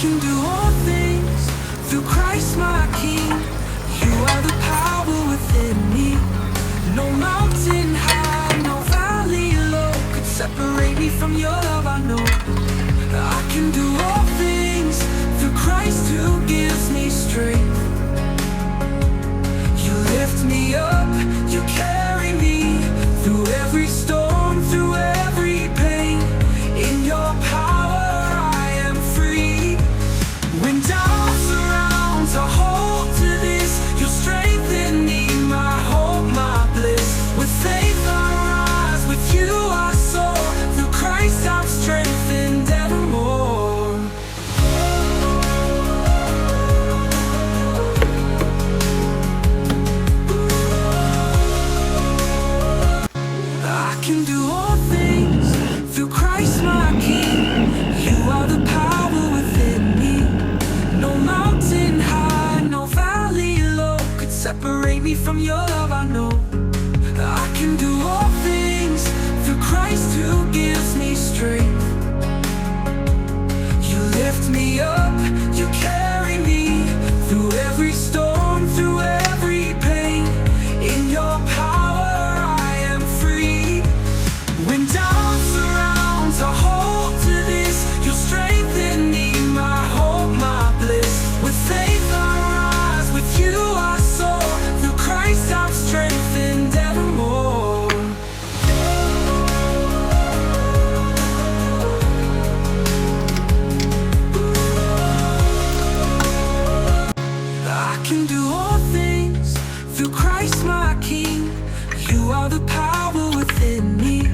can do all things through Christ my King. You are the power within me. No mountain high, no valley low could separate me from your love. I know I can do all things through Christ who gives me strength. You lift me up, you carry me through every storm, through every pain. In your power I am free. When doubt surrounds, I hold to this. You'll strengthen me, my hope, my bliss. With faith I rise, with you I soar. Through Christ I'm strengthened evermore. I can do all things through Christ my King. You are the power within me. No mountain high, no valley low could separate me from your love. I know I can do all things through Christ who gives me strength. You lift me up, you carry me through every storm, through every pain. In your power I am free. When doubt surrounds, I hold to this. You'll strengthen me, my hope, my bliss. With faith I rise, with you I soar. Through Christ I'm strengthened evermore. I can do all things through Christ my King. You are the power within me.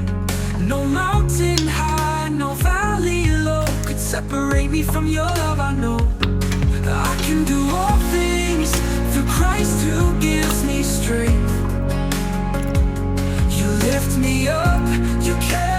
No mountain high, no valley low could separate me from your love. I know I can do all things through Christ who gives me strength. You lift me up, you carry